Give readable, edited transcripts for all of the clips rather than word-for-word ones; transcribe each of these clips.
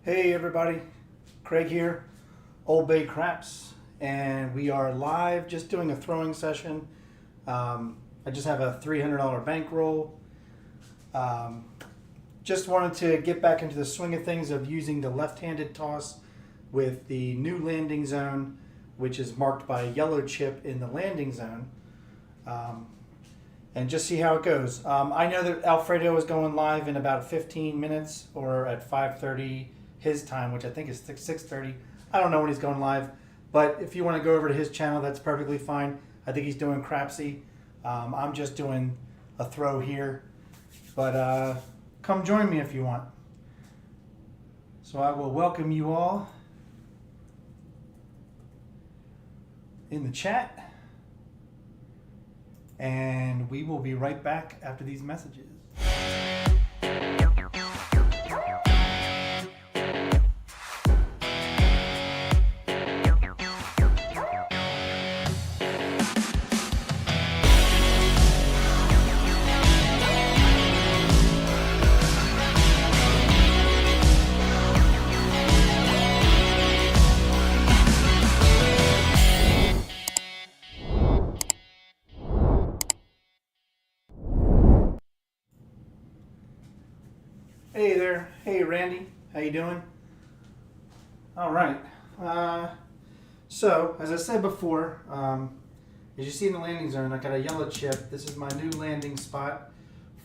Hey everybody, Craig here, Old Bay Craps, and we are live just doing a throwing session. I just have a $300 bankroll. Just wanted to get back into the swing of things of using the left-handed toss with the new landing zone, which is marked by a yellow chip in the landing zone, and just see how it goes. I know that Alfredo is going live in about 15 minutes or at 5:30 his time, which I think is 6:30. I don't know when he's going live, but if you want to go over to his channel, that's perfectly fine. I think he's doing crapsy. I'm just doing a throw here, but come join me if you want. So I will welcome you all in the chat, and we will be right back after these messages. Hey there. Hey Randy, how you doing? All right. So as I said before, as you see in the landing zone, I got a yellow chip. This is my new landing spot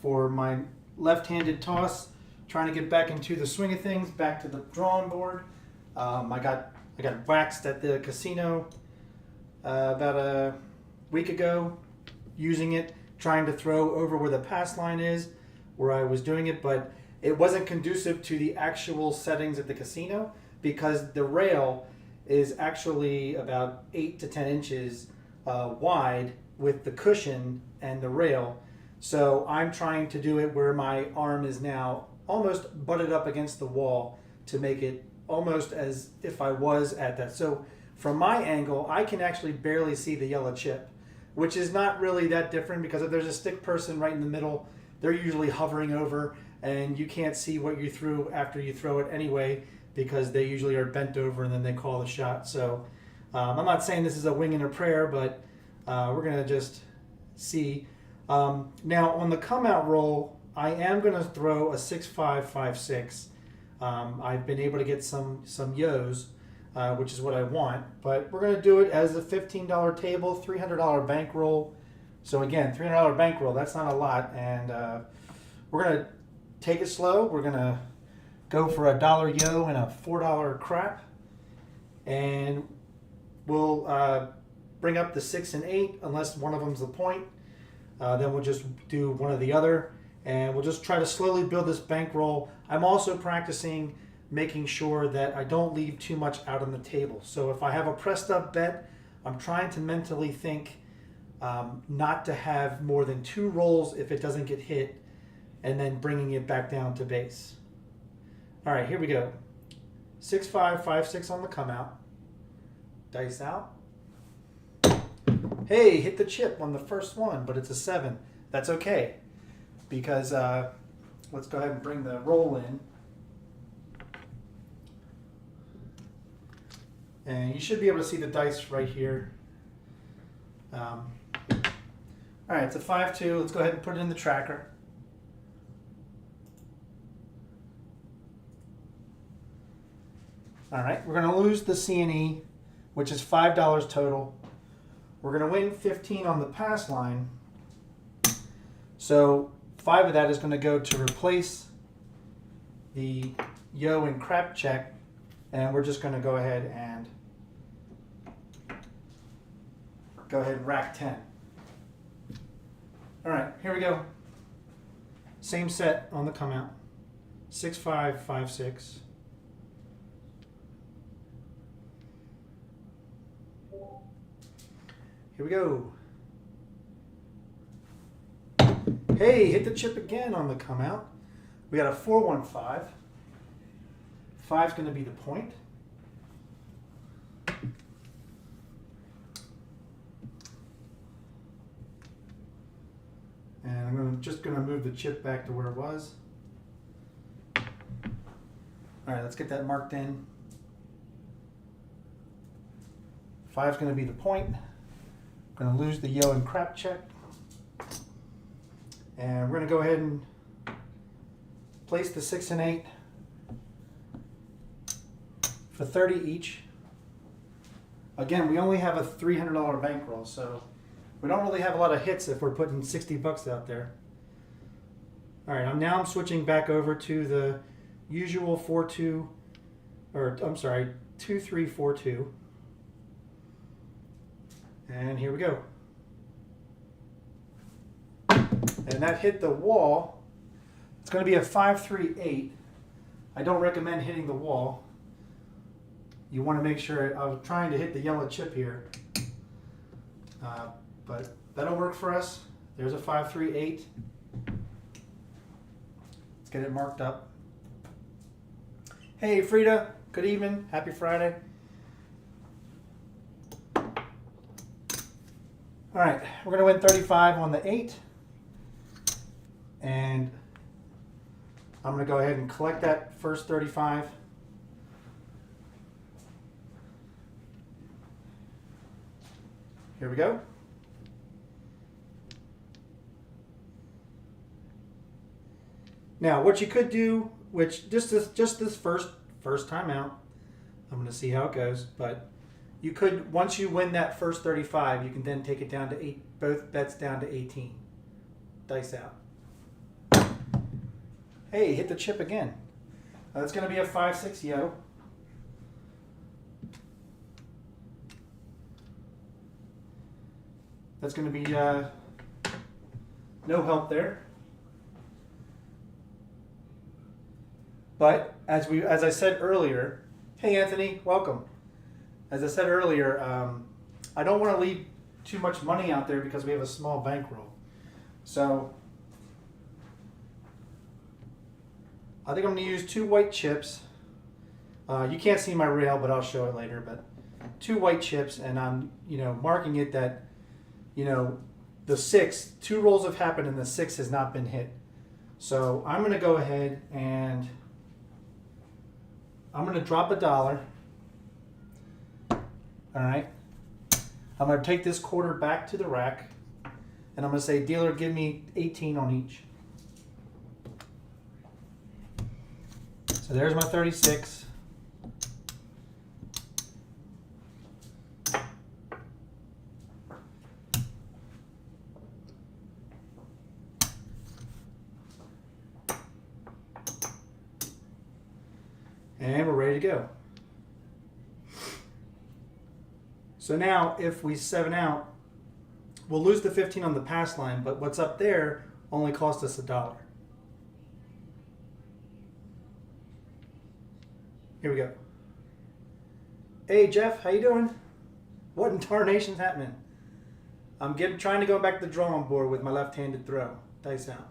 for my left-handed toss. Trying to get back into the swing of things, back to the drawing board. I got waxed at the casino about a week ago, using it, trying to throw over where the pass line is, where I was doing it, but it wasn't conducive to the actual settings at the casino because the rail is actually about 8 to 10 inches wide with the cushion and the rail. So I'm trying to do it where my arm is now almost butted up against the wall to make it almost as if I was at that. So from my angle, I can actually barely see the yellow chip, which is not really that different because if there's a stick person right in the middle, they're usually hovering over and you can't see what you threw after you throw it anyway because they usually are bent over and then they call the shot. So I'm not saying this is a wing and a prayer, but we're going to just see. Now on the come out roll, I am going to throw a 6.5, 5.6. I've been able to get some yos, which is what I want, but we're going to do it as a $15 table, $300 bankroll. So again, $300 bankroll, that's not a lot, and we're going to take it slow. We're going to go for a $1 yo and a $4 crap, and we'll bring up the 6 and 8 unless one of them's the point. Then we'll just do one or the other, and we'll just try to slowly build this bankroll. I'm also practicing making sure that I don't leave too much out on the table. So if I have a pressed up bet, I'm trying to mentally think not to have more than 2 rolls if it doesn't get hit, and then bringing it back down to base. All right, here we go. 6.5, 5.6 on the come out. Dice out. Hey, hit the chip on the first one, but it's a 7. That's okay, because let's go ahead and bring the roll in. And you should be able to see the dice right here. All right, it's a 5-2. Let's go ahead and put it in the tracker. All right, we're going to lose the C&E, which is $5 total. We're going to win 15 on the pass line. So 5 of that is going to go to replace the yo and crap check, and we're just going to go ahead and rack 10. All right, here we go. Same set on the come out. 6.5, 5.6. Here we go. Hey, hit the chip again on the come out. We got a 4-1-5. 5's going to be the point. And I'm just going to move the chip back to where it was. All right, let's get that marked in. 5 is going to be the point. I'm going to lose the yo and crap check. And we're going to go ahead and place the 6 and 8 for 30 each. Again, we only have a $300 bankroll, so we don't really have a lot of hits if we're putting 60 bucks out there. All right, now I'm switching back over to the usual 4-2, or I'm sorry, 2-3-4-2. And here we go. And that hit the wall. It's going to be a 5-3-8. I don't recommend hitting the wall. You want to make sure, I was trying to hit the yellow chip here. But that'll work for us. There's a 5-3-8. Let's get it marked up. Hey Frida, good evening. Happy Friday. All right, we're going to win 35 on the 8. And I'm going to go ahead and collect that first 35. Here we go. Now, what you could do, which just this first time out, I'm going to see how it goes, but you could, once you win that first 35, you can then take it down to 8, both bets down to 18. Dice out. Hey, hit the chip again. That's going to be a 5-6 yo. That's going to be no help there. But as I said earlier, hey Anthony, welcome. As I said earlier, I don't want to leave too much money out there because we have a small bankroll. So I think I'm going to use 2 white chips. You can't see my rail, but I'll show it later. But 2 white chips, and I'm marking it that the 6, 2 rolls have happened and the 6 has not been hit. So I'm going to go ahead and I'm going to drop $1. All right. I'm going to take this quarter back to the rack, and I'm going to say, dealer, give me 18 on each. So there's my 36. And we're ready to go. So now if we 7 out, we'll lose the 15 on the pass line, but what's up there only cost us $1. Here we go. Hey Jeff, how you doing? What in tarnation's happening? I'm trying to go back to the drawing board with my left-handed throw. Dice out.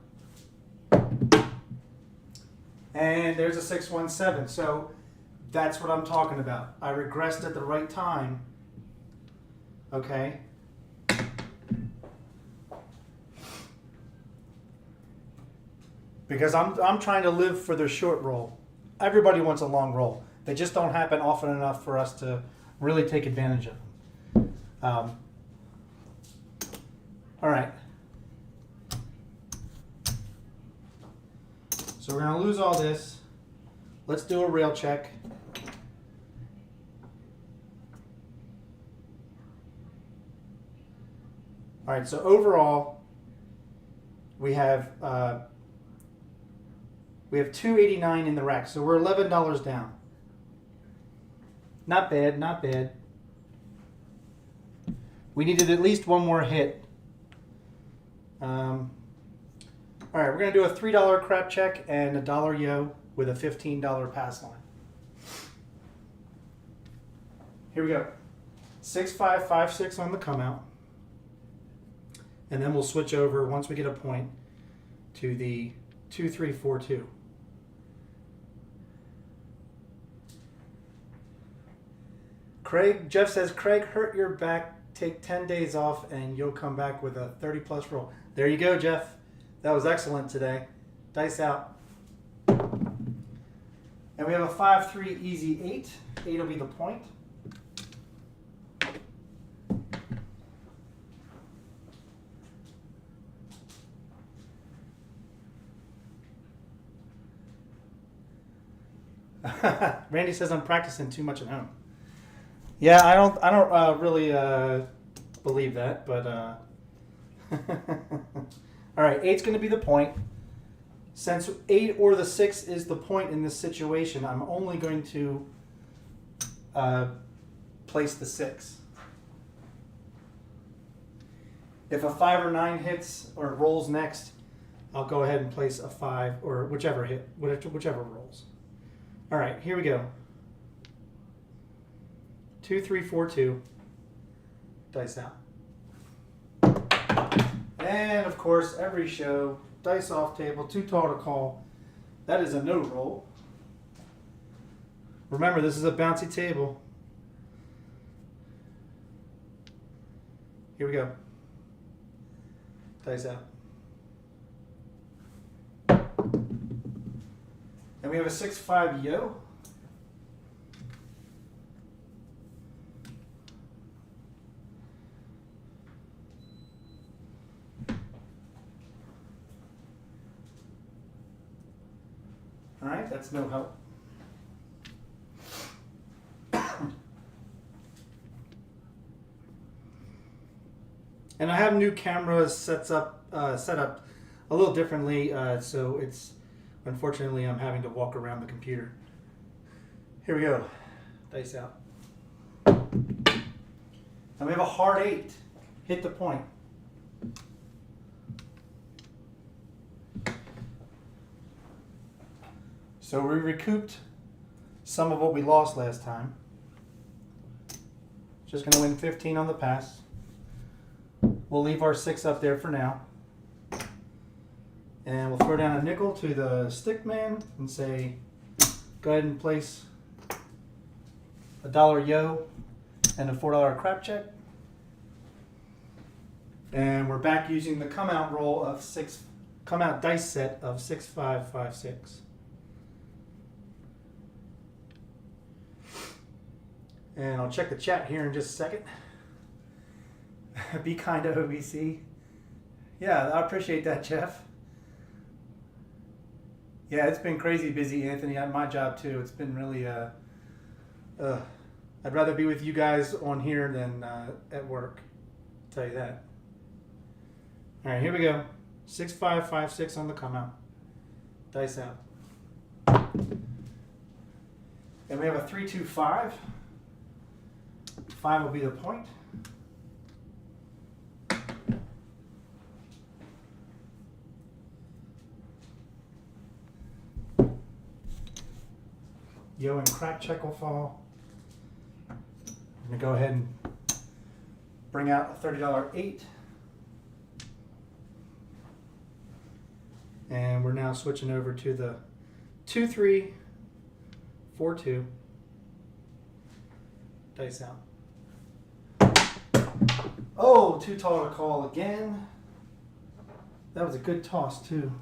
And there's a 617. So that's what I'm talking about. I regressed at the right time. Okay. Because I'm trying to live for the short roll. Everybody wants a long roll. They just don't happen often enough for us to really take advantage of them. All right. So we're going to lose all this. Let's do a rail check. All right, so overall, we have $289 in the rack, so we're $11 down. Not bad, not bad. We needed at least one more hit. All right, we're going to do a $3 crap check and a $1 yo with a $15 pass line. Here we go. 6-5-5-6 on the come out. And then we'll switch over once we get a point to the 2-3-4-2. Craig, Jeff says, Craig, hurt your back, take 10 days off, and you'll come back with a 30-plus roll. There you go, Jeff. That was excellent today. Dice out. And we have a 5-3 easy 8. 8 will be the point. Randy says I'm practicing too much at home. Yeah, I don't really believe that, but all right, 8's going to be the point. Since 8 or the 6 is the point in this situation, I'm only going to place the 6. If a 5 or 9 hits or rolls next, I'll go ahead and place a 5 or whichever rolls. All right, here we go. 2, 3, 4, 2. Dice out. And of course, every show, dice off table, too tall to call. That is a no roll. Remember, this is a bouncy table. Here we go. Dice out. And we have a 6-5 yo. All right, that's no help. And I have new cameras set up a little differently, so it's unfortunately I'm having to walk around the computer. Here we go. Dice out. And we have a hard 8. Hit the point. So we recouped some of what we lost last time. Just going to win 15 on the pass. We'll leave our 6 up there for now. And we'll throw down a nickel to the stick man and say, go ahead and place a $1 yo and a $4 crap check. And we're back using the come out dice set of 6, 5, 5, 6. And I'll check the chat here in just a second. Be kind to OBC. Yeah, I appreciate that, Jeff. Yeah, it's been crazy busy, Anthony, at my job too. It's been really, I'd rather be with you guys on here than at work. I'll tell you that. All right, here we go. 6, 5, 5, 6 on the come out. Dice out. And we have a 3, 2, 5. 5 will be the point. Yo and crack check will fall. I'm going to go ahead and bring out a $30 8. And we're now switching over to the 2, 3, 4, 2. Dice out. Oh, too tall to call again. That was a good toss too.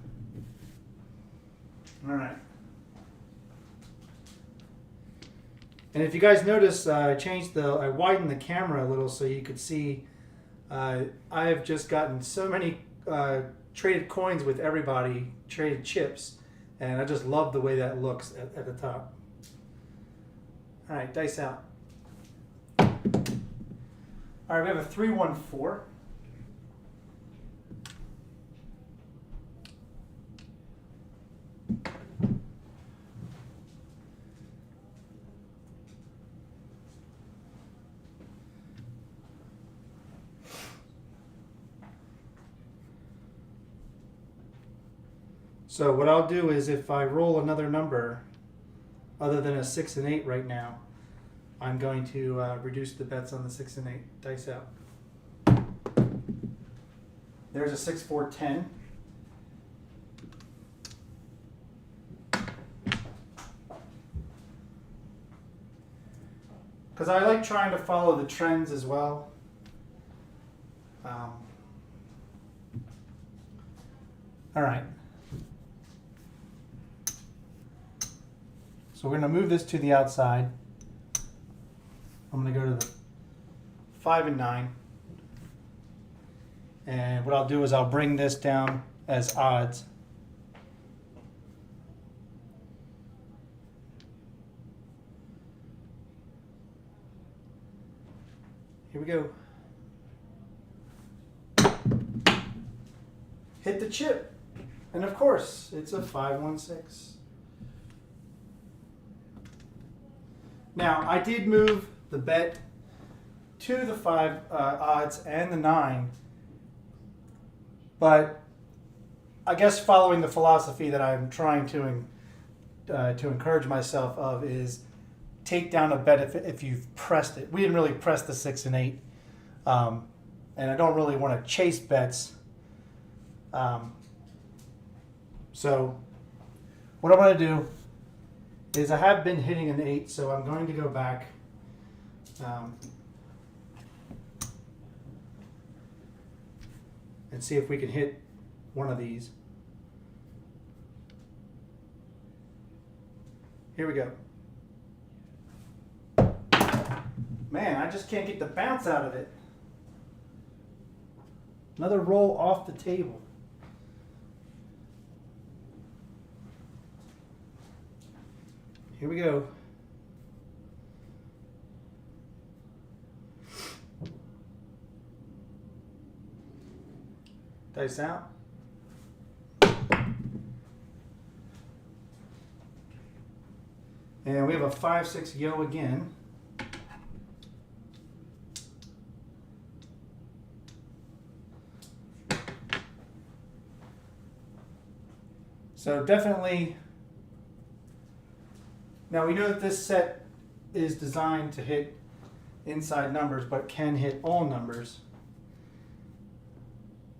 All right. And if you guys notice, I widened the camera a little so you could see. I've just gotten so many traded coins with everybody, traded chips, and I just love the way that looks at the top. All right, dice out. All right, we have a 3, 1, 4. So what I'll do is if I roll another number other than a 6 and 8 right now, I'm going to reduce the bets on the 6 and 8. Dice out. There's a 6, 4, 10. Because I like trying to follow the trends as well. All right. So So we're going to move this to the outside. I'm going to go to the 5 and 9. And what I'll do is I'll bring this down as odds. Here we go. Hit the chip. And of course, it's a 516. Now, I did move the bet to the 5 odds and the 9, but I guess following the philosophy that I'm trying to encourage myself of is take down a bet if you've pressed it. We didn't really press the 6 and 8, and I don't really want to chase bets. So what I'm going to do is I have been hitting an 8, so I'm going to go back and see if we can hit one of these. Here we go. Man, I just can't get the bounce out of it. Another roll off the table. Here we go. Dice out. And we have a 5-6 yo again. So definitely, now we know that this set is designed to hit inside numbers, but can hit all numbers.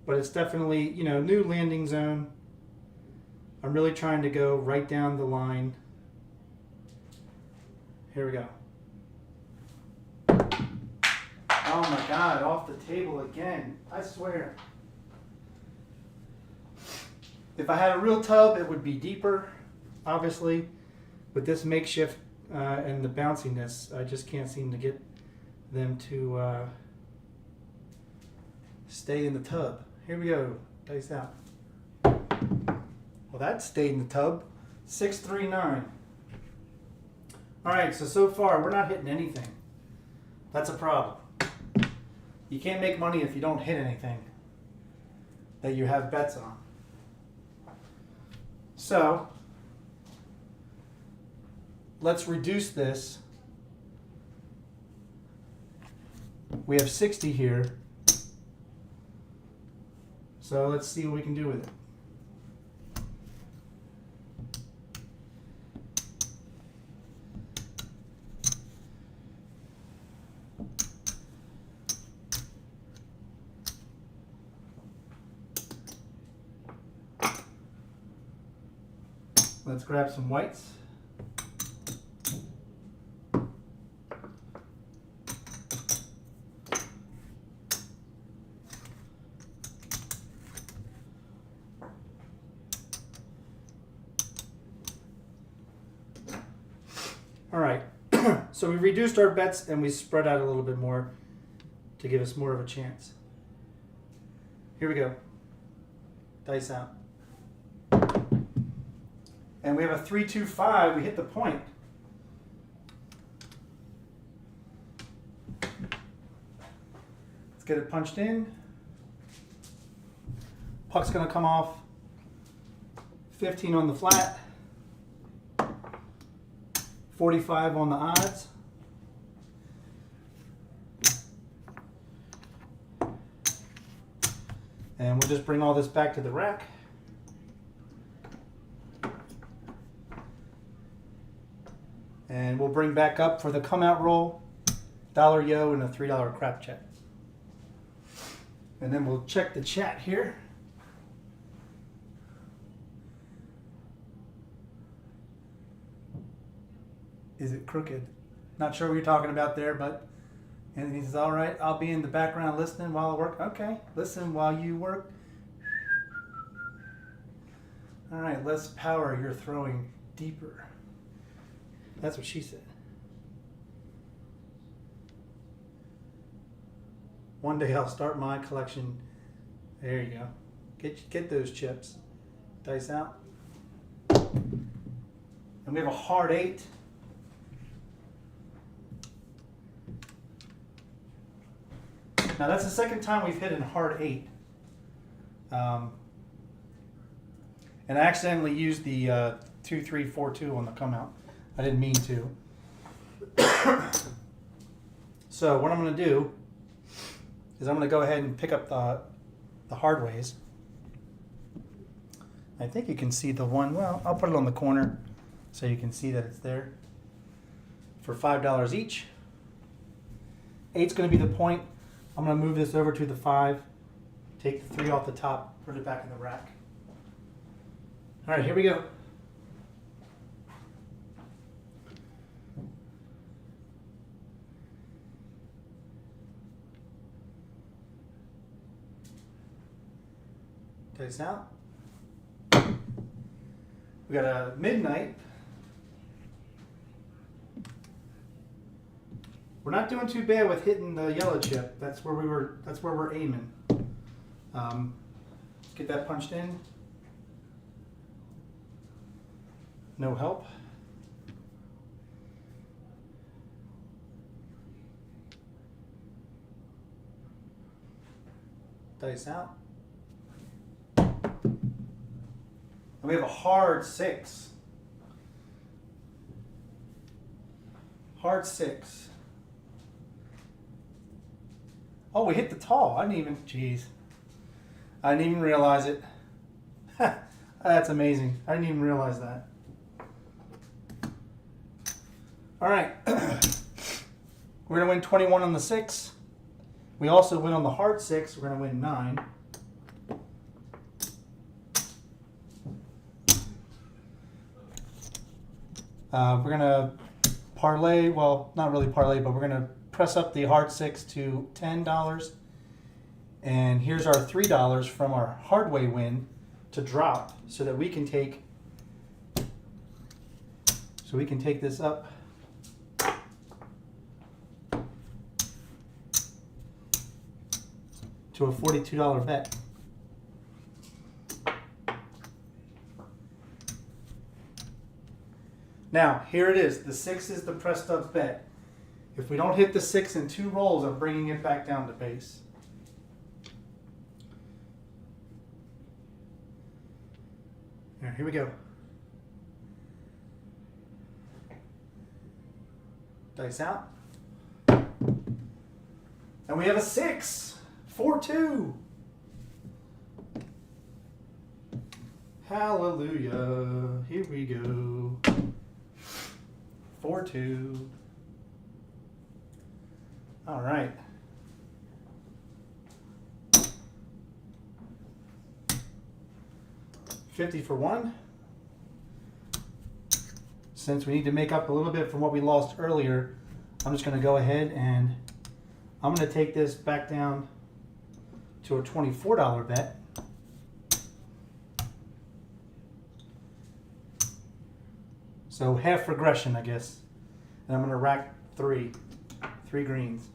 But it's definitely, you know, new landing zone. I'm really trying to go right down the line. Here we go. Oh my God, off the table again. I swear. If I had a real tub, it would be deeper, obviously. With this makeshift and the bounciness, I just can't seem to get them to stay in the tub. Here we go. Dice out. Well, that stayed in the tub. 6-3-9. All right, so far we're not hitting anything. That's a problem. You can't make money if you don't hit anything that you have bets on. So let's reduce this. We have 60 here. So let's see what we can do with it. Let's grab some whites. All right, so we reduced our bets and we spread out a little bit more to give us more of a chance. Here we go. Dice out. And we have a 3-2-5. We hit the point. Let's get it punched in. Puck's going to come off. 15 on the flat. 45 on the odds. And we'll just bring all this back to the rack. And we'll bring back up for the come out roll, $1 yo and a $3 crap check. And then we'll check the chat here. Is it crooked? Not sure what you're talking about there, but Anthony says, all right, I'll be in the background listening while I work. Okay, listen while you work. All right, less power, you're throwing deeper. That's what she said. One day I'll start my collection. There you go. Get those chips. Dice out. And we have a hard 8. Now that's the second time we've hit a hard 8. And I accidentally used the 2, 3, 4, 2 on the come out. I didn't mean to. So what I'm going to do is I'm going to go ahead and pick up the hard ways. I think you can see the one. Well, I'll put it on the corner so you can see that it's there. For $5 each. 8's going to be the point. I'm going to move this over to the 5. Take the 3 off the top. Put it back in the rack. All right, here we go. Dice out. We got a midnight. We're not doing too bad with hitting the yellow chip. That's where we're aiming. Get that punched in. No help. Dice out. And we have a hard 6. Hard 6. Oh, we hit the tall. I didn't even realize it. That's amazing. I didn't even realize that. All right. We're going to win 21 on the 6. We also win on the hard 6. We're going to win 9. We're going to parlay, well, not really parlay, but we're going to press up the hard 6 to $10. And here's our $3 from our hard way win to drop so that we can take this up to a $42 bet. Now, here it is. The 6 is the pressed up bet. If we don't hit the 6 in 2 rolls, I'm bringing it back down to base. All right, here we go. Dice out. And we have a 6. 4-2. Hallelujah. Here we go. 4-2. All right. $50 for 1. Since we need to make up a little bit from what we lost earlier, I'm just going to go ahead and I'm going to take this back down to a $24 bet. So half regression, I guess. And I'm going to rack 3 greens.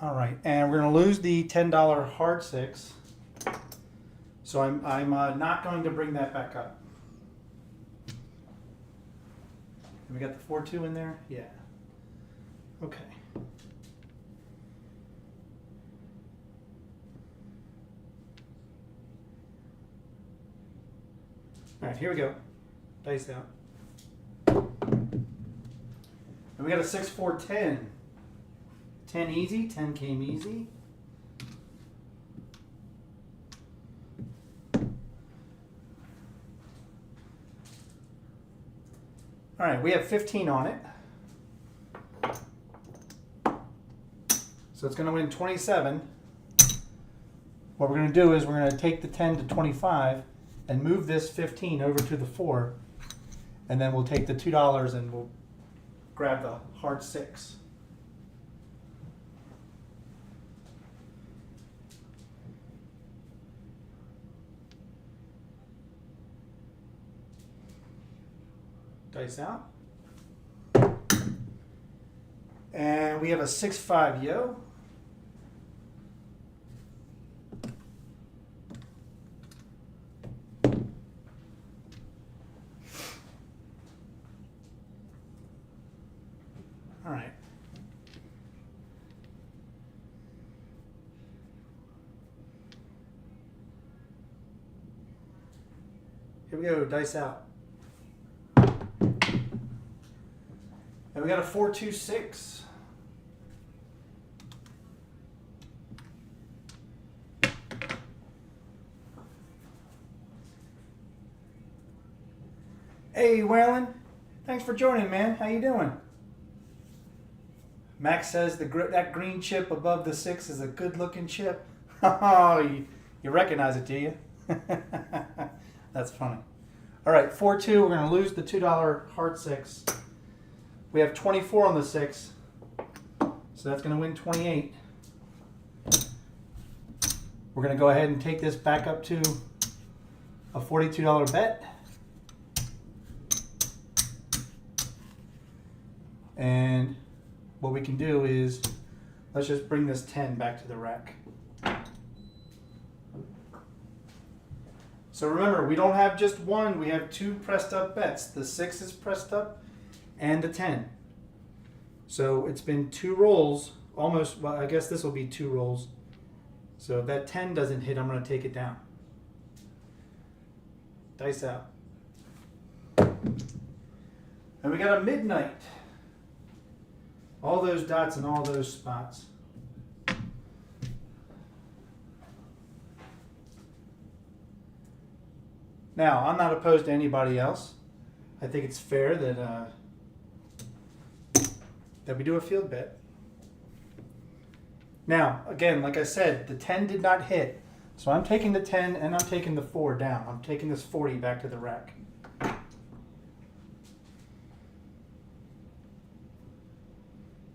All right, and we're going to lose the $10 hard 6. So I'm not going to bring that back up. And we got the 4-2 in there? Yeah. Okay. All right, here we go. Dice out. And we got a 6-4-10. 10 easy, 10 came easy. All right, we have 15 on it. So it's going to win 27. What we're going to do is we're going to take the 10 to 25 and move this 15 over to the 4. And then we'll take the $2 and we'll grab the hard 6. Dice out. And we have a 6-5 yo. All right. Here we go, dice out. And we got a 4-2-6. Hey, Waylon. Thanks for joining, man. How you doing? Max says that green chip above the 6 is a good-looking chip. Oh, you recognize it, do you? That's funny. All right, 4-2. We're going to lose the $2 hard 6. We have 24 on the 6, so that's going to win 28. We're going to go ahead and take this back up to a $42 bet. And what we can do is, let's just bring this 10 back to the rack. So remember, we don't have just one, we have 2 pressed up bets. The 6 is pressed up and the 10. So it's been 2 rolls, almost, well, I guess this will be 2 rolls. So if that 10 doesn't hit, I'm going to take it down. Dice out. And we got a midnight. All those dots in all those spots. Now, I'm not opposed to anybody else. I think it's fair that we do a field bet. Now, again, like I said, the 10 did not hit. So I'm taking the 10 and I'm taking the 4 down. I'm taking this 40 back to the rack.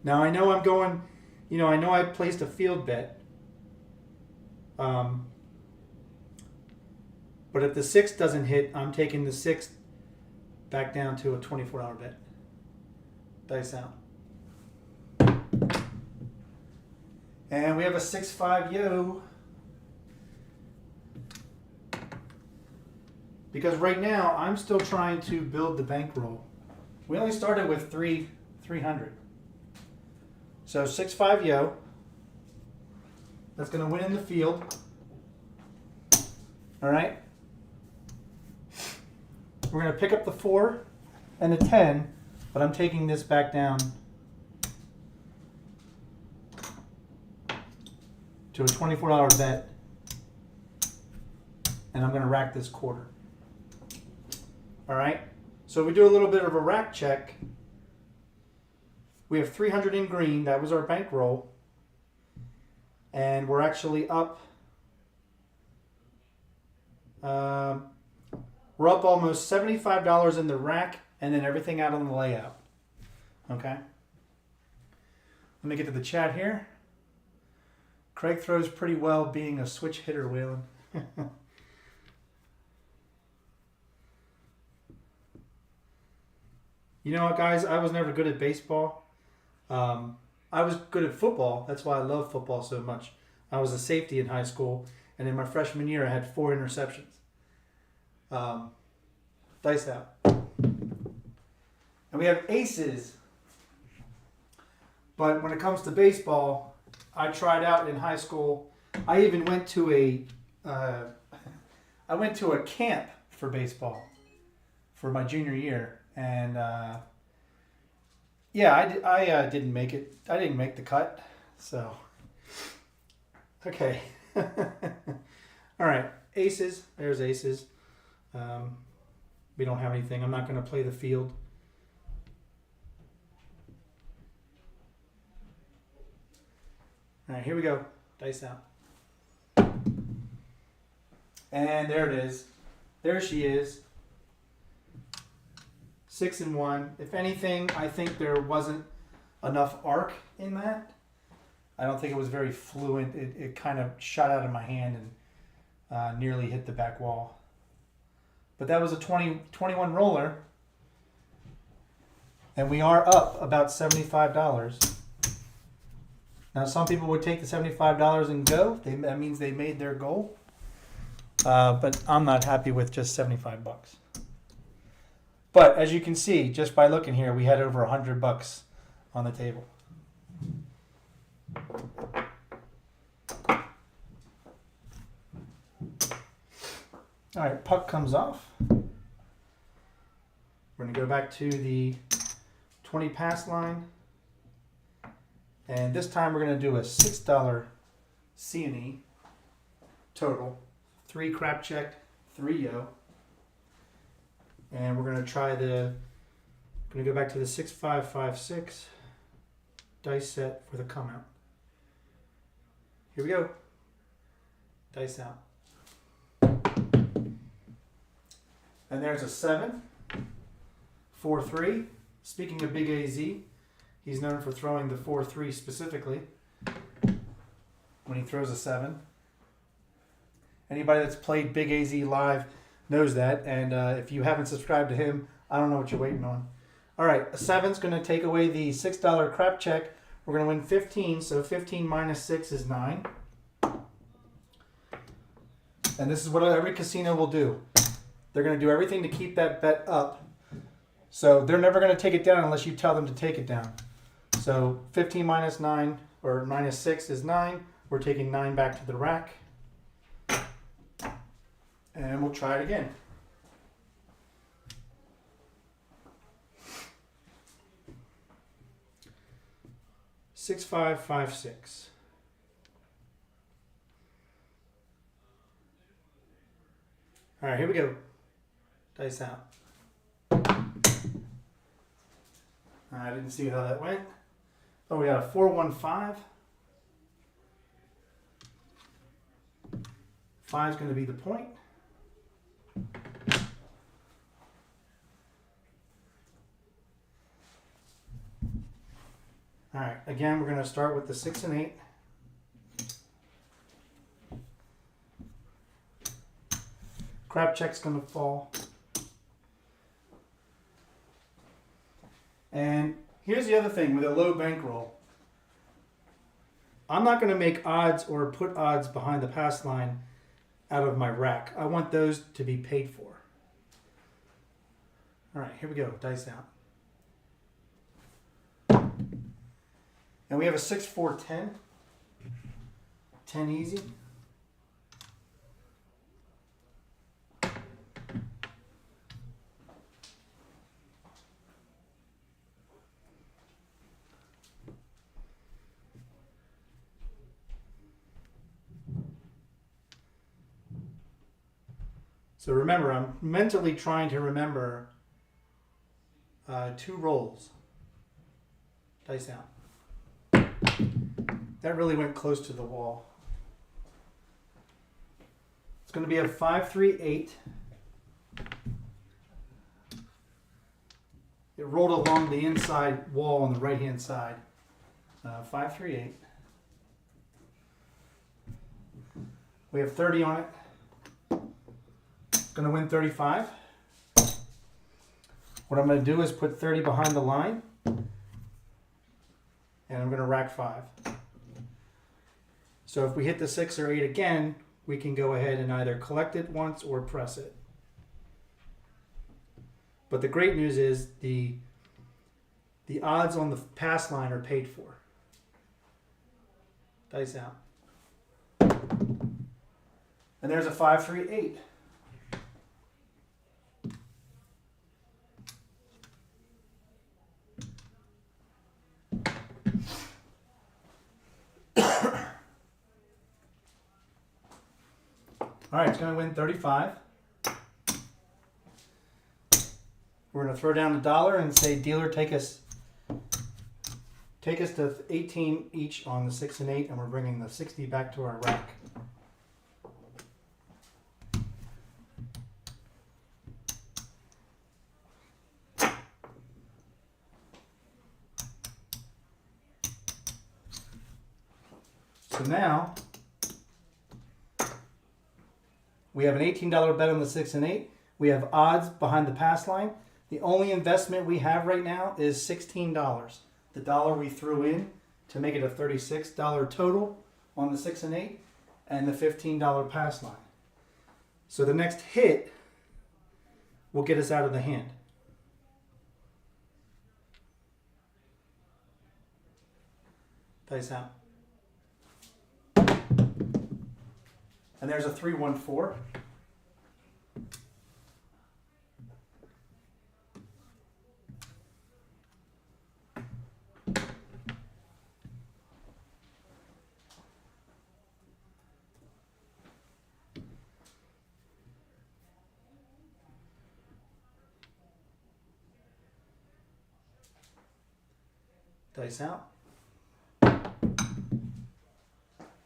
Now I know I'm going, I know I placed a field bet. But if the 6 doesn't hit, I'm taking the 6 back down to a $24 bet. Dice out. And we have a 6-5 yo. Because right now, I'm still trying to build the bankroll. We only started with 300. So 6-5 yo. That's going to win in the field. All right. We're going to pick up the 4 and the 10, but I'm taking this back down to a $24 bet, and I'm going to rack this quarter. All right. So we do a little bit of a rack check. We have 300 in green. That was our bankroll. And we're actually up. We're up almost $75 in the rack and then everything out on the layout. Okay. Let me get to the chat here. Craig throws pretty well being a switch hitter, Waylon. You know what, guys? I was never good at baseball. I was good at football. That's why I love football so much. I was a safety in high school, and in my freshman year, I had 4 interceptions. Dice out. And we have aces. But when it comes to baseball, I tried out in high school. I even went to a camp for baseball for my junior year, and I didn't make it. I didn't make the cut. So okay. All right, aces. There's aces. We don't have anything. I'm not going to play the field. All right, here we go. Dice out. And there it is. There she is. 6 and 1. If anything, I think there wasn't enough arc in that. I don't think it was very fluent. It kind of shot out of my hand and nearly hit the back wall. But that was a 21 roller. And we are up about $75. Now, some people would take the $75 and go. That means they made their goal. But I'm not happy with just 75 bucks. But as you can see, just by looking here, we had over 100 bucks on the table. All right, puck comes off. We're going to go back to the 20 pass line. And this time we're going to do a $6 C&E total. 3 crap check, 3 yo. And we're going to try going to go back to the 6556 dice set for the come out. Here we go. Dice out. And there's a 7, 4-3. Speaking of Big AZ, he's known for throwing the 4-3 specifically when he throws a 7. Anybody that's played Big AZ live knows that. And if you haven't subscribed to him, I don't know what you're waiting on. All right, a 7's going to take away the $6 crap check. We're going to win 15, so 15 minus 6 is 9. And this is what every casino will do. They're going to do everything to keep that bet up. So they're never going to take it down unless you tell them to take it down. So 15 minus 9, or minus 6 is 9. We're taking 9 back to the rack. And we'll try it again. Six, 5, 5, 6. All right, here we go. Dice out. I didn't see how that went. Oh, we got a 4, 1, 5. 5 is going to be the point. All right, again, we're going to start with the 6 and 8. Crap check's going to fall. And here's the other thing with a low bankroll. I'm not going to make odds or put odds behind the pass line out of my rack. I want those to be paid for. All right, here we go. Dice out. And we have a 6, 4, 10. 10 easy. So remember, I'm mentally trying to remember 2 rolls. Dice out. That really went close to the wall. It's going to be a 5, 3, 8. It rolled along the inside wall on the right-hand side. 5, 3, 8. We have 30 on it. Going to win 35. What I'm going to do is put 30 behind the line. And I'm going to rack 5. So if we hit the 6 or 8 again, we can go ahead and either collect it once or press it. But the great news is the odds on the pass line are paid for. Dice out. And there's a 5, 3, 8. All right, it's going to win 35. We're going to throw down $1 and say, dealer, take us to 18 each on the 6 and 8, and we're bringing the 60 back to our rack. So now we have an $18 bet on the 6 and 8. We have odds behind the pass line. The only investment we have right now is $16. The dollar we threw in to make it a $36 total on the 6 and 8 and the $15 pass line. So the next hit will get us out of the hand. Dice out. And there's a 3-1-4. Dice out.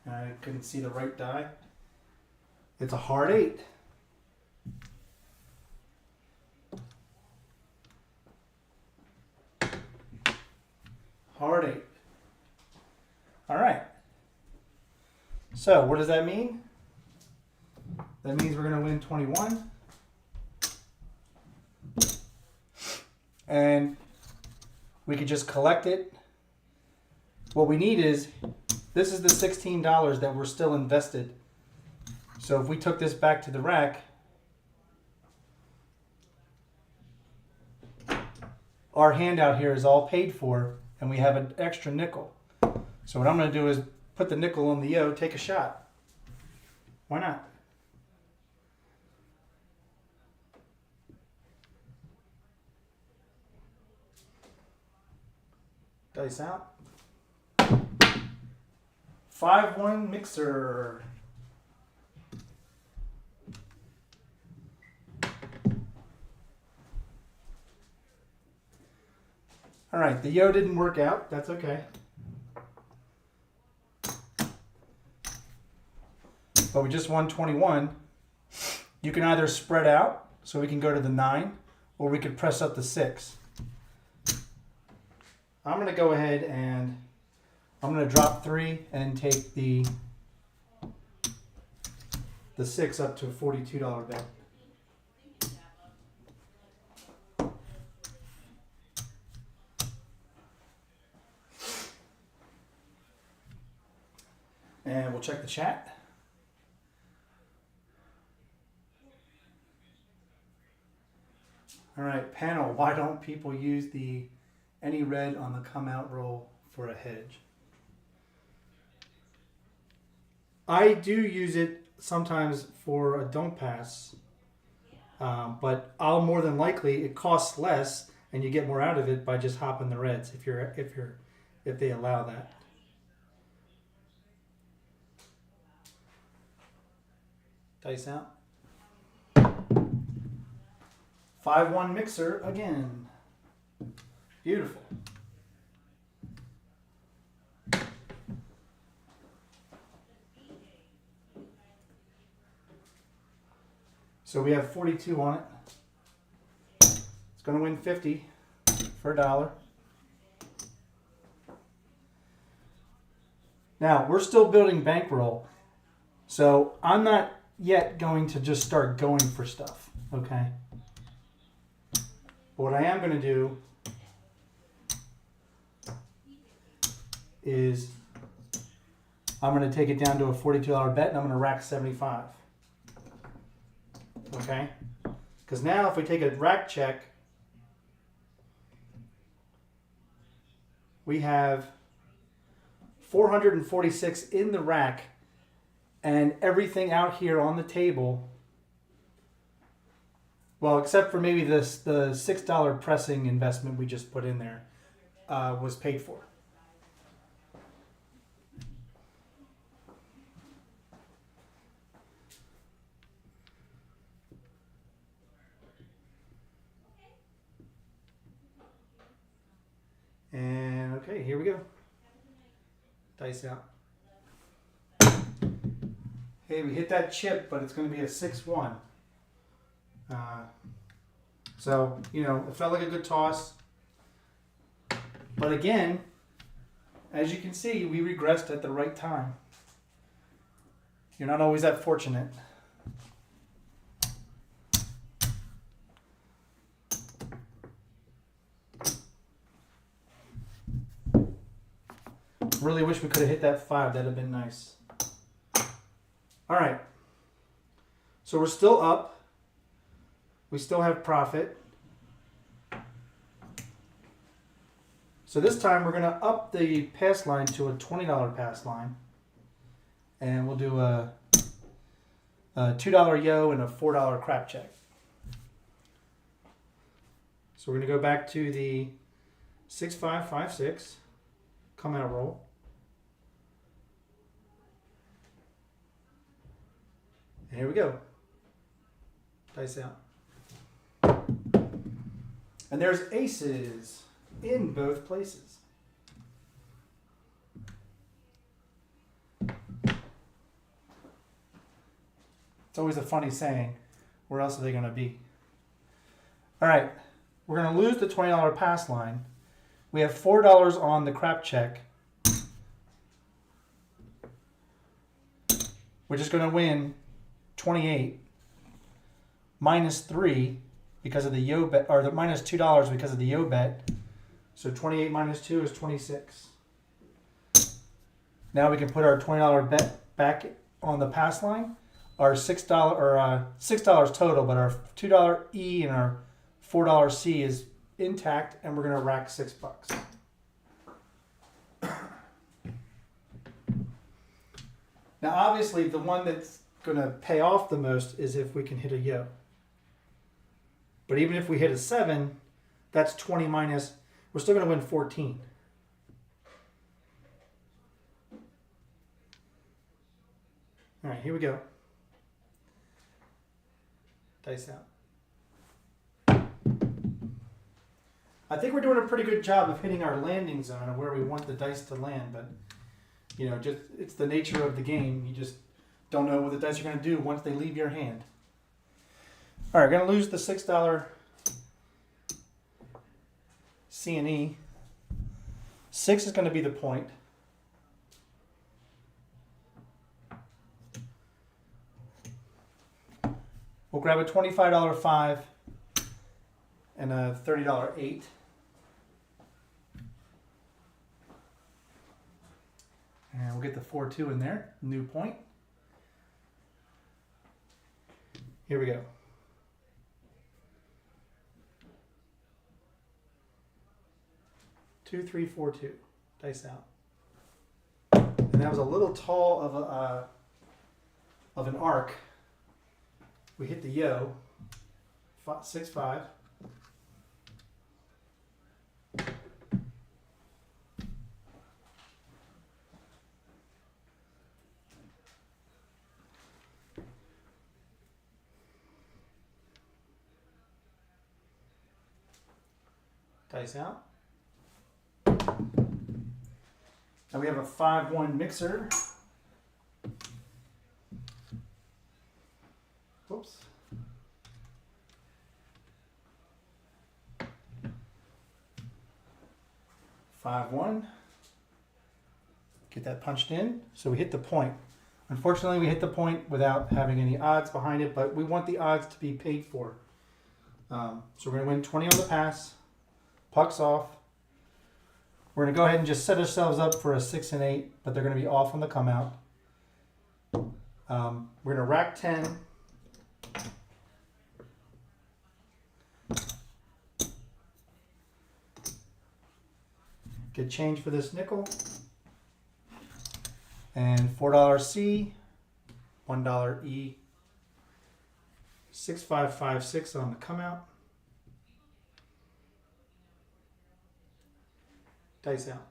I couldn't see the right die. It's a hard 8. Hard 8. All right. So what does that mean? That means we're going to win 21. And we could just collect it. What we need is, this is the $16 that we're still invested. So if we took this back to the rack, our handout here is all paid for, and we have an extra nickel. So what I'm going to do is put the nickel on the O, take a shot. Why not? Dice out. 5-1 mixer. All right, the yo didn't work out. That's okay. But we just won 21. You can either spread out, so we can go to the 9, or we could press up the 6. I'm going to go ahead and I'm going to drop 3 and take the 6 up to a $42 bet. And we'll check the chat. All right, panel, why don't people use the any red on the come out roll for a hedge? I do use it sometimes for a don't pass, but I'll more than likely, it costs less and you get more out of it by just hopping the reds if they allow that. Dice out. 5-1 mixer again. Beautiful. So we have 42 on it. It's going to win 50 for $1. Now, we're still building bankroll. So I'm not yet going to just start going for stuff, okay? But what I am going to do is I'm going to take it down to a $42 bet and I'm going to rack 75. Okay? Because now if we take a rack check, we have 446 in the rack and everything out here on the table, well, except for maybe the $6 pressing investment we just put in there, was paid for. And okay, here we go. Dice out. Hey, we hit that chip, but it's going to be a 6-1. So, you know, it felt like a good toss. But again, as you can see, we regressed at the right time. You're not always that fortunate. Really wish we could have hit that 5. That'd have been nice. All right. So we're still up. We still have profit. So this time we're going to up the pass line to a $20 pass line. And we'll do a $2 yo and a $4 crap check. So we're going to go back to the 6556 come out roll. And here we go. Dice out. And there's aces in both places. It's always a funny saying, where else are they going to be? All right, we're going to lose the $20 pass line. We have $4 on the crap check. We're just going to win 28 minus 3 because of the yo bet, or the minus $2 because of the yo bet. So 28 minus 2 is 26. Now we can put our $20 bet back on the pass line. Our $6 or $6 total, but our $2 E and our $4 C is intact, and we're going to rack $6. Now, obviously, the one that's going to pay off the most is if we can hit a yo. But even if we hit a 7, that's 20 minus. We're still going to win 14. All right, here we go. Dice out. I think we're doing a pretty good job of hitting our landing zone of where we want the dice to land, but you know, just it's the nature of the game. You just don't know what the dice are going to do once they leave your hand. All right, going to lose the $6 C and E. 6 is going to be the point. We'll grab a $25 5 and a $30 8. And we'll get the 4-2 in there, new point. Here we go. 2, 3, 4, 2. Dice out. And that was a little tall of an arc. We hit the yo, 6, 5. Dice out. Now we have a 5-1 mixer. Whoops. Five, 1. Get that punched in. So we hit the point. Unfortunately, we hit the point without having any odds behind it, but we want the odds to be paid for. So we're going to win 20 on the pass. Puck's off. We're going to go ahead and just set ourselves up for a 6 and 8, but they're going to be off on the come out. We're going to rack 10. Get change for this nickel. And $4 C, $1 E. 6556 on the come out. Dice out.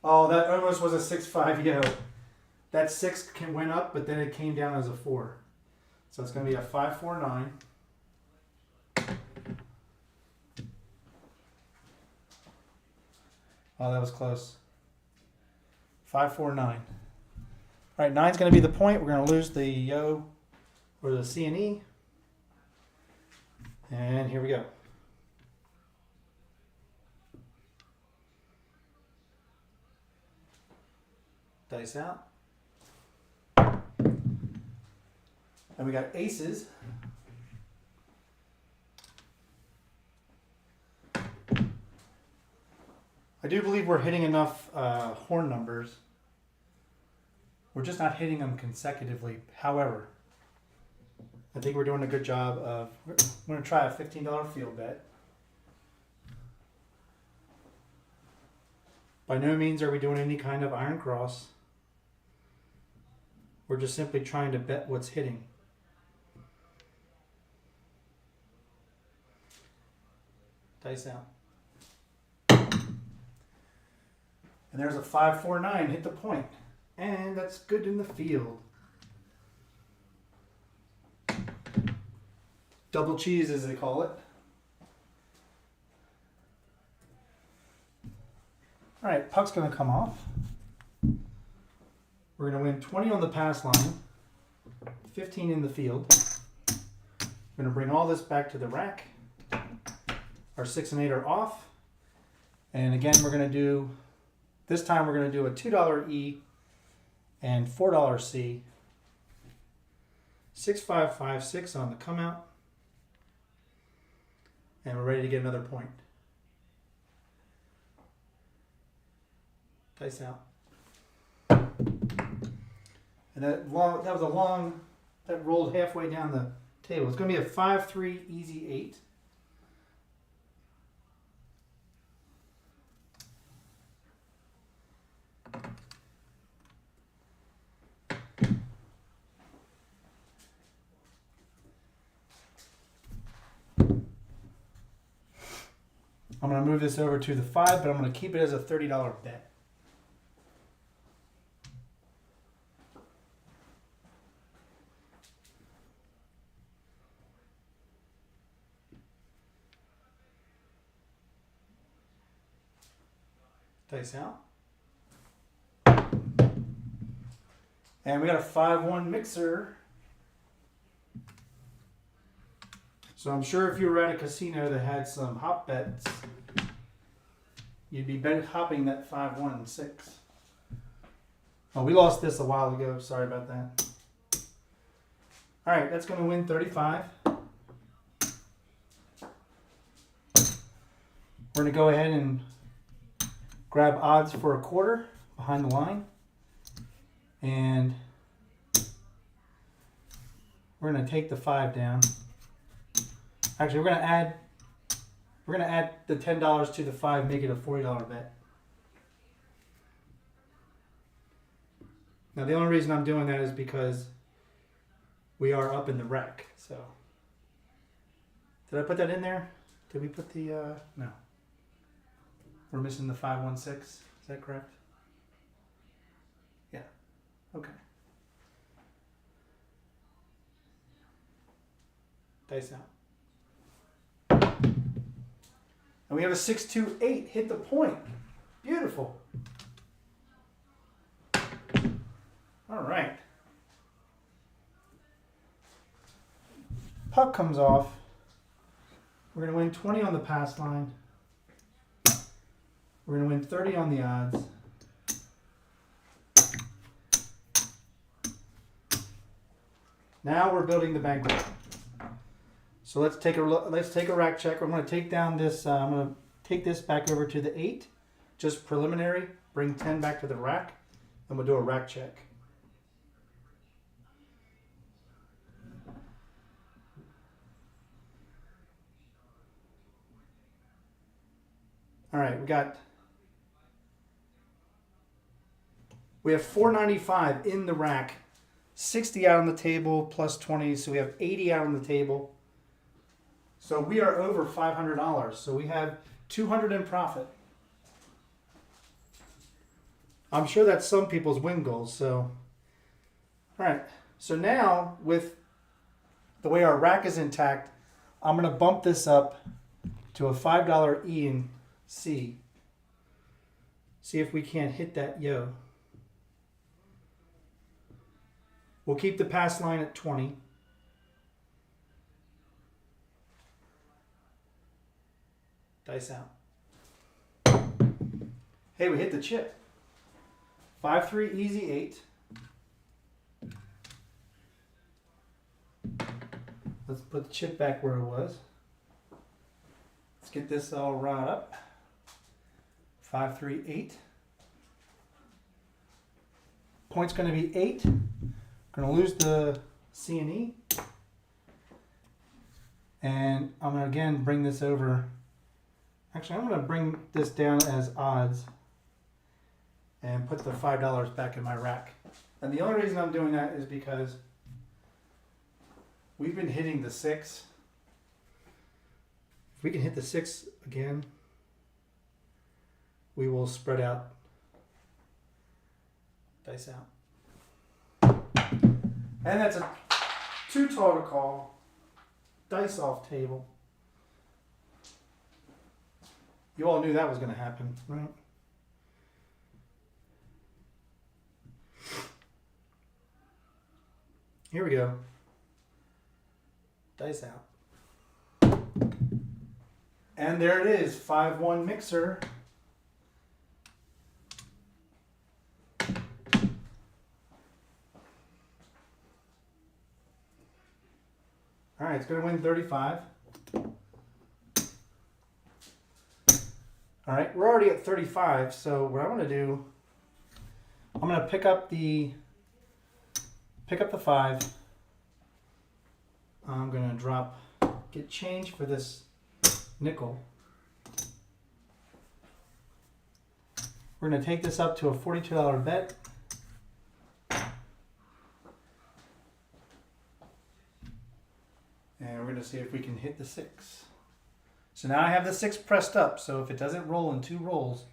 Oh, that almost was a 6-5 yo. That 6 went up, but then it came down as a 4. So it's going to be a 5-4-9. Oh, that was close. 5-4-9. All right, 9's going to be the point. We're going to lose the yo or the C and E. And here we go. Dice out. And we got aces. I do believe we're hitting enough horn numbers. We're just not hitting them consecutively. However, I think we're doing a good job of, we're going to try a $15 field bet. By no means are we doing any kind of iron cross. We're just simply trying to bet what's hitting. Dice out. And there's a 5-4-9, hit the point. And that's good in the field. Double cheese, as they call it. All right, puck's going to come off. We're going to win 20 on the pass line, 15 in the field. We're going to bring all this back to the rack. Our 6 and 8 are off. And again, we're going to do, this time we're going to do a $2 E and $4 C. 6-5-5-6 on the come out. And we're ready to get another point. Dice out. And that was a long, that rolled halfway down the table. It's going to be a 5-3 easy 8. I'm going to move this over to the 5, but I'm going to keep it as a $30 bet. Dice out. And we got a 5-1 mixer. So I'm sure if you were at a casino that had some hop bets, you'd be hopping that 5-1 and 6. Oh, we lost this a while ago. Sorry about that. All right, that's going to win 35. We're going to go ahead and grab odds for a quarter behind the line. And we're going to take the 5 down. Actually, we're going to add the $10 to the 5, make it a $40 bet. Now, the only reason I'm doing that is because we are up in the rec. So, did I put that in there? Did we put the no. We're missing the 5-1-6. Is that correct? Yeah. Okay. Dice out. And we have a 6-2-8 hit the point. Beautiful. All right. Puck comes off. We're going to win 20 on the pass line. We're going to win 30 on the odds. Now we're building the bankroll. So let's take a rack check. I'm going to take down this. I'm going to take this back over to the 8, just preliminary. Bring 10 back to the rack, and we'll do a rack check. All right, we have $495 in the rack, 60 out on the table plus 20, so we have 80 out on the table. So we are over $500. So we have $200 in profit. I'm sure that's some people's win goals. So, all right. So now with the way our rack is intact, I'm going to bump this up to a $5 E and C. See if we can't hit that yo. We'll keep the pass line at 20. Dice out. Hey, we hit the chip. 5-3 easy 8. Let's put the chip back where it was. Let's get this all right up. 5, 3, 8. Point's going to be 8. Going to lose the C and E. And I'm going to again bring this over. Actually, I'm going to bring this down as odds and put the $5 back in my rack. And the only reason I'm doing that is because we've been hitting the 6. If we can hit the 6 again, we will spread out, dice out. And that's a 2 tall to call, dice off table. You all knew that was going to happen, right? Here we go. Dice out. And there it is, 5-1 mixer. All right, it's going to win 35. All right, we're already at 35, so what I'm going to do, I'm going to pick up the 5. I'm going to get change for this nickel. We're going to take this up to a $42 bet. And we're going to see if we can hit the 6. So now I have the 6 pressed up, so if it doesn't roll in 2 rolls,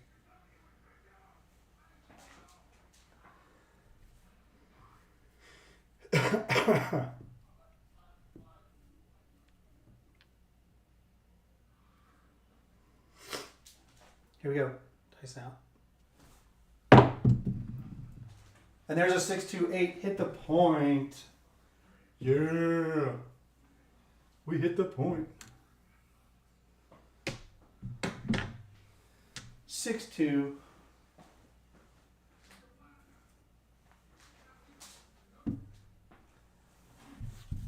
here we go, dice out. And there's a 6, 2, 8, hit the point. Yeah, we hit the point. 6, 2.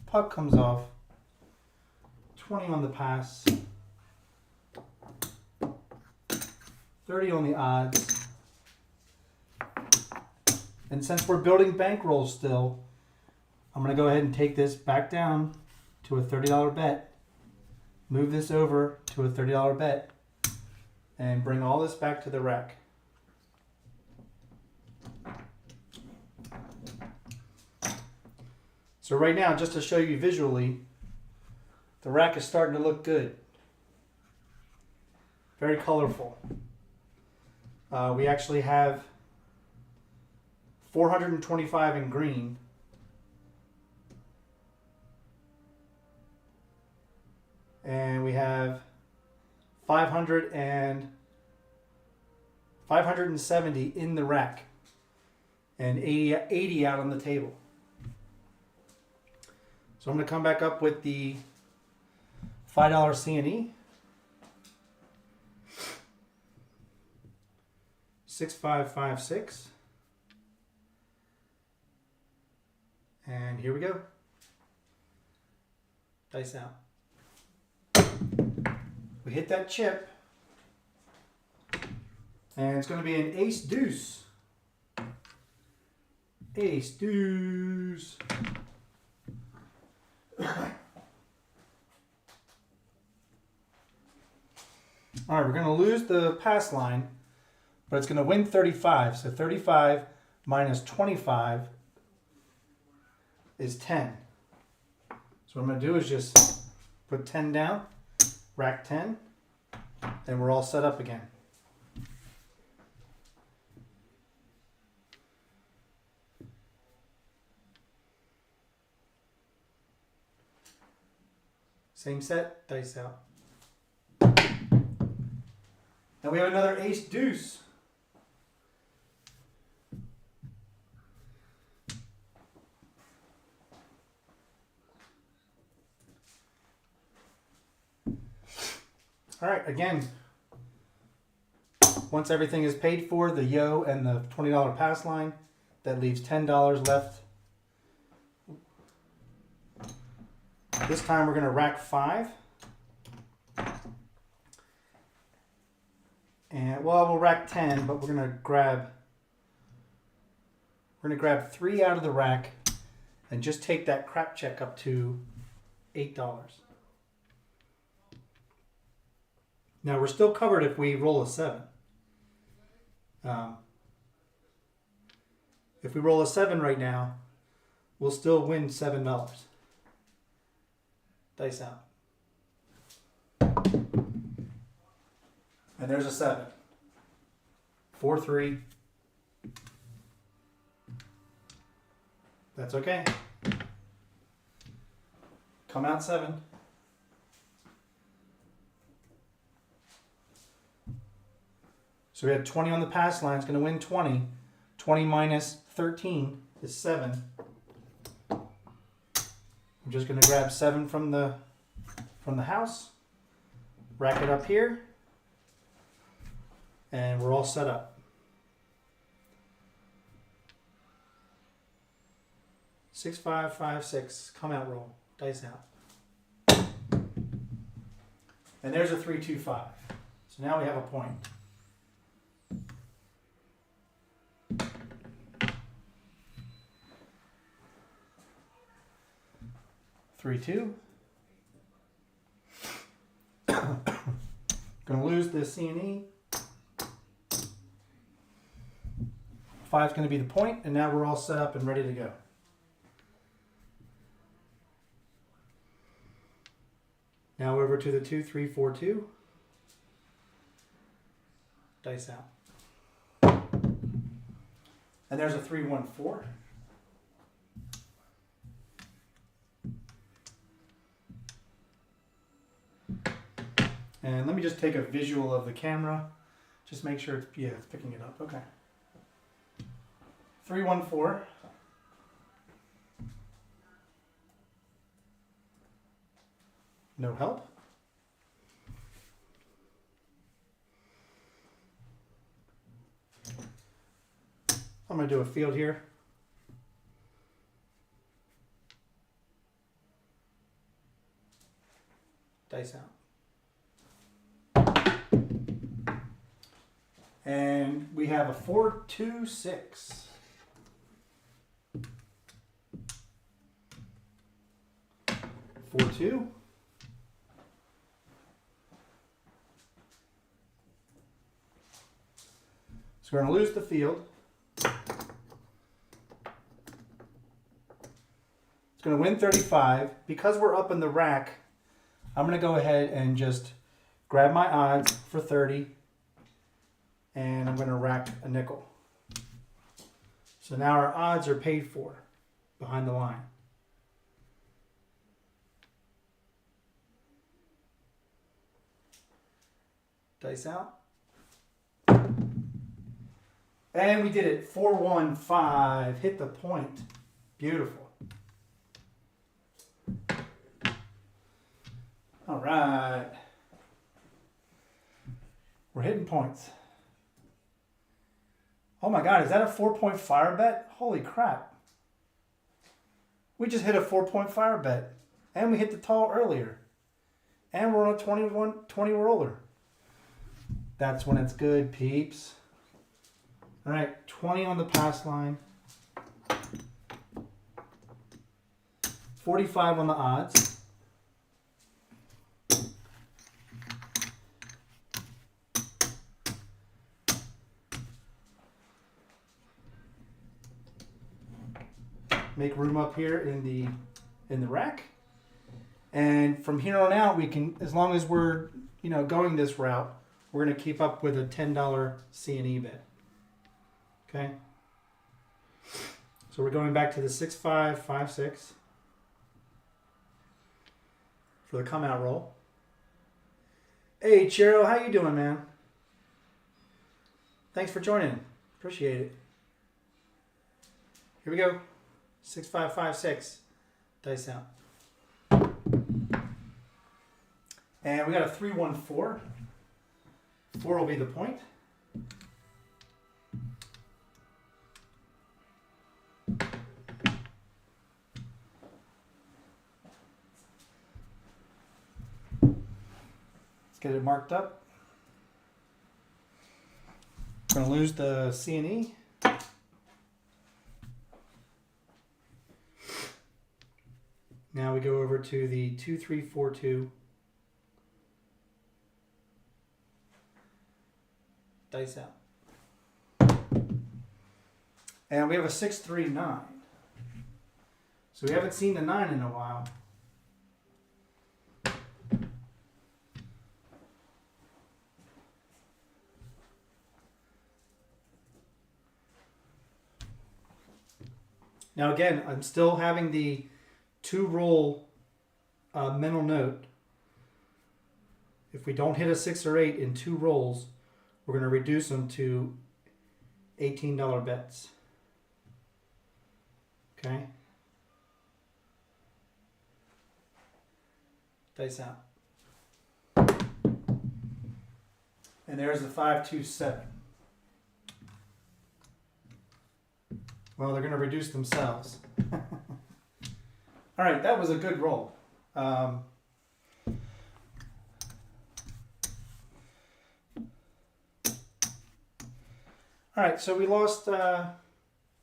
Puck comes off. 20 on the pass. 30 on the odds. And since we're building bankroll still, I'm going to go ahead and take this back down to a $30 bet. Move this over to a $30 bet. And bring all this back to the rack. So right now, just to show you visually, the rack is starting to look good. Very colorful. We actually have 425 in green. And we have 570 in the rack and 80 out on the table. So I'm going to come back up with the $5 C&E. 6556. And here we go. Dice out. We hit that chip. And it's going to be an ace deuce. Ace deuce. All right, we're going to lose the pass line, but it's going to win 35. So 35 minus 25 is 10. So what I'm going to do is just put 10 down, rack 10, and we're all set up again. Same set, dice out. Now we have another ace deuce. All right, again, once everything is paid for, the yo and the $20 pass line, that leaves $10 left. This time we're going to rack 5. And well, we'll rack 10, but we're gonna grab 3 out of the rack and just take that crap check up to $8. Now we're still covered if we roll a 7. If we roll a 7 right now, we'll still win $7. Dice out. And there's a 7. 4, 3. That's okay. Come out 7. So we had 20 on the pass line. It's going to win 20. 20 minus 13 is 7. I'm just going to grab 7 from the house, rack it up here, and we're all set up. 6, 5, 5, 6. Come out roll. Dice out. And there's a 3, 2, 5. So now we have a point. Three, 2. Gonna lose this C&E. 5's gonna be the point, and now we're all set up and ready to go. Now over to the 2, 3, 4, 2. Dice out. And there's a 3, 1, 4. And let me just take a visual of the camera. Just make sure it's picking it up. Okay. 3, 1, 4. No help. I'm going to do a field here. Dice out. And we have a 4, 2, 6. Four, 2. So we're going to lose the field. It's going to win 35. Because we're up in the rack, I'm going to go ahead and just grab my odds for 30. And I'm going to rack a nickel. So now our odds are paid for behind the line. Dice out. And we did it. 4, 1, 5. Hit the point. Beautiful. All right. We're hitting points. Oh my God, is that a 4-point fire bet? Holy crap. We just hit a 4-point fire bet. And we hit the tall earlier. And we're on a 20 roller. That's when it's good, peeps. All right, 20 on the pass line. 45 on the odds. Make room up here in the rack. And from here on out, we can, as long as we're, going this route, we're going to keep up with a $10 C&E bet. Okay? So we're going back to the 6, 5, 5, 6 for the come out roll. Hey, Chiro, how you doing, man? Thanks for joining. Appreciate it. Here we go. 6, 5, 5, 6. Dice out. And we got a 3, 1, 4. 4 will be the point. Let's get it marked up. We're going to lose the C&E. Now we go over to the 2342. Dice out. And we have a 639. So we haven't seen the 9 in a while. Now again, I'm still having the 2-roll mental note. If we don't hit a 6 or 8 in 2 rolls, we're going to reduce them to $18 bets. Okay? Dice out. And there's the 527. Well, they're going to reduce themselves. All right, that was a good roll. All right, so we lost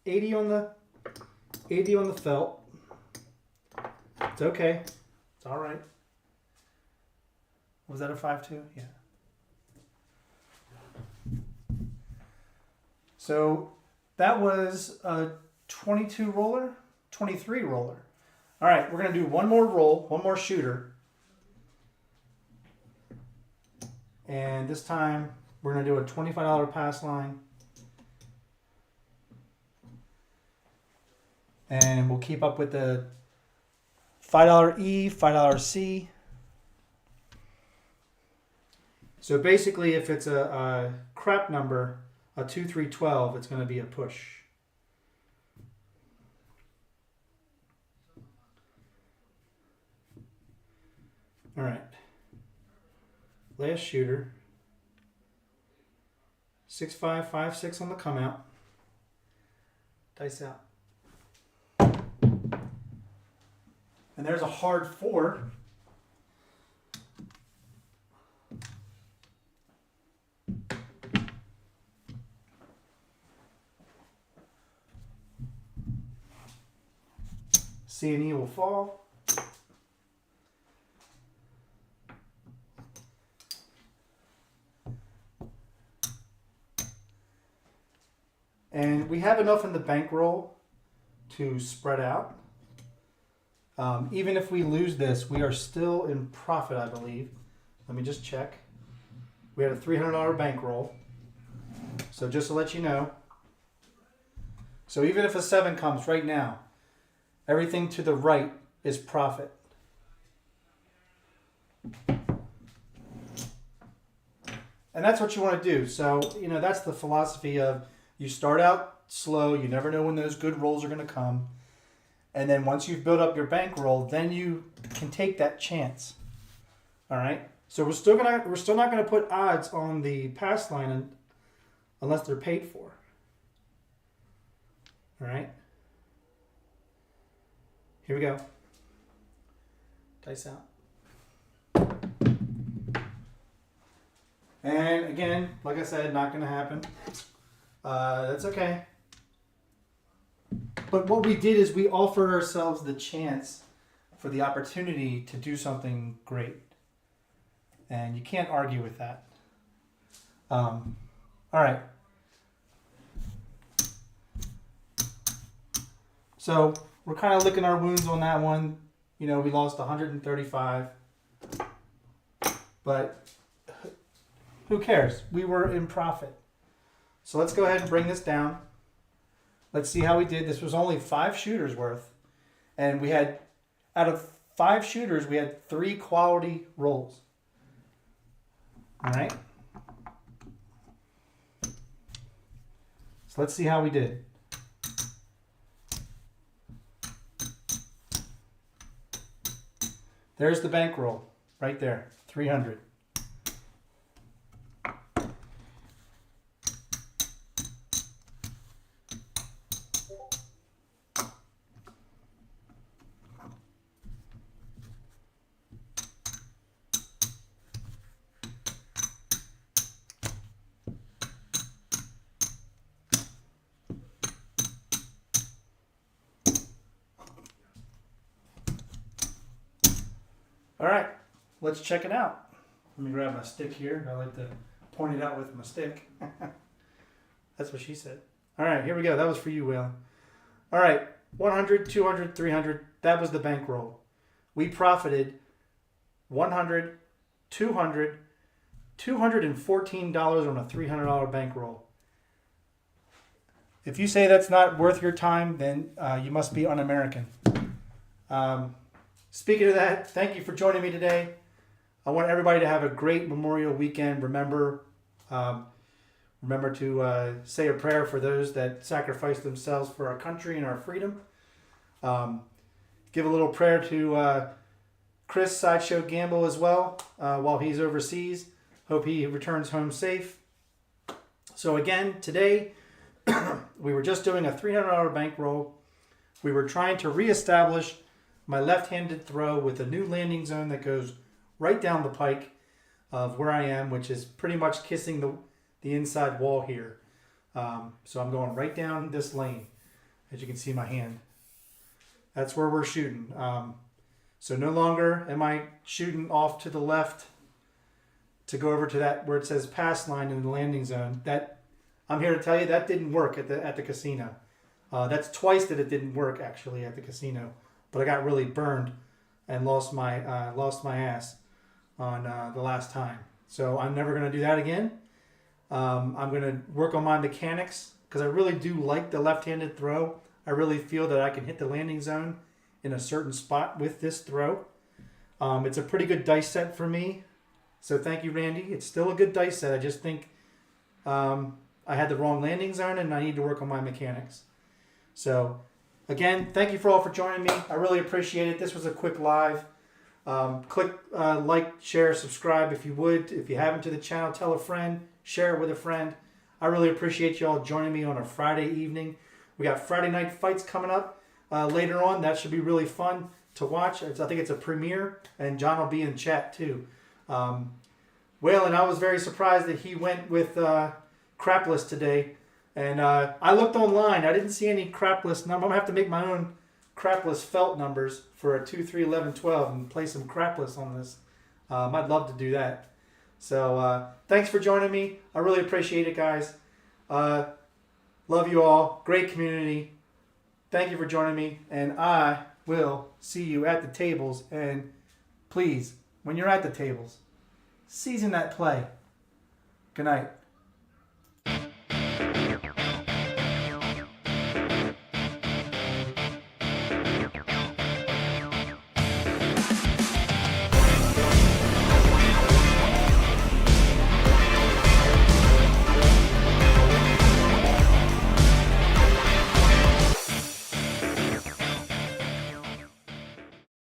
80 on the felt. It's okay. It's all right. Was that a 5-2? Yeah. So that was a 22 roller, 23 roller. All right, we're going to do one more roll, one more shooter. And this time we're going to do a $25 pass line. And we'll keep up with the $5 E, $5 C. So basically, if it's a crap number, a 2, 3, 12, it's going to be a push. All right. Last shooter. 6, 5, 5, 6 on the come out. Dice out. And there's a hard 4. C&E will fall. And we have enough in the bankroll to spread out. Even if we lose this, we are still in profit, I believe. Let me just check. We had a $300 bankroll. So just to let you know. So even if a 7 comes right now, everything to the right is profit. And that's what you want to do. So, that's the philosophy of you start out slow. You never know when those good rolls are going to come. And then once you've built up your bankroll, then you can take that chance. All right? So we're still not going to put odds on the pass line unless they're paid for. All right? Here we go. Dice out. And again, like I said, not going to happen. That's okay. But what we did is we offered ourselves the chance for the opportunity to do something great. And you can't argue with that. All right. So we're kind of licking our wounds on that one. We lost 135. But who cares? We were in profit. So let's go ahead and bring this down. Let's see how we did. This was only 5 shooters worth. And we had, out of 5 shooters, we had 3 quality rolls. All right. So let's see how we did. There's the bankroll right there, 300. All right, let's check it out. Let me grab my stick here. I like to point it out with my stick. That's what she said. All right, here we go. That was for you, Will. All right, 100, 200, 300. That was the bankroll. We profited $100, $200, $214 on a $300 bankroll. If you say that's not worth your time, then you must be un-American. Speaking of that, thank you for joining me today. I want everybody to have a great Memorial Weekend. Remember to say a prayer for those that sacrificed themselves for our country and our freedom. Give a little prayer to Chris Sideshow Gamble as well while he's overseas. Hope he returns home safe. So again, today we were just doing a $300 bankroll. We were trying to reestablish my left-handed throw with a new landing zone that goes right down the pike of where I am, which is pretty much kissing the inside wall here. So I'm going right down this lane, as you can see my hand. That's where we're shooting. So no longer am I shooting off to the left to go over to that where it says pass line in the landing zone. That I'm here to tell you that didn't work at the casino. That's twice that it didn't work actually at the casino, but I got really burned and lost my ass on the last time. So I'm never going to do that again. I'm going to work on my mechanics because I really do like the left-handed throw. I really feel that I can hit the landing zone in a certain spot with this throw. It's a pretty good dice set for me. So thank you, Randy. It's still a good dice set. I just think I had the wrong landing zone and I need to work on my mechanics. So again, thank you for all for joining me. I really appreciate it. This was a quick live. Click like, share, subscribe if you would. If you haven't to the channel, tell a friend, share it with a friend. I really appreciate you all joining me on a Friday evening. We got Friday night fights coming up later on. That should be really fun to watch. I think it's a premiere, and John will be in chat too. Waylon, I was very surprised that he went with crapless today. And I looked online. I didn't see any crapless number. I'm going to have to make my own crapless felt numbers for a 2, 3, 11, 12 and play some crapless on this. I'd love to do that. So thanks for joining me. I really appreciate it, guys. Love you all. Great community. Thank you for joining me. And I will see you at the tables. And please, when you're at the tables, season that play. Good night.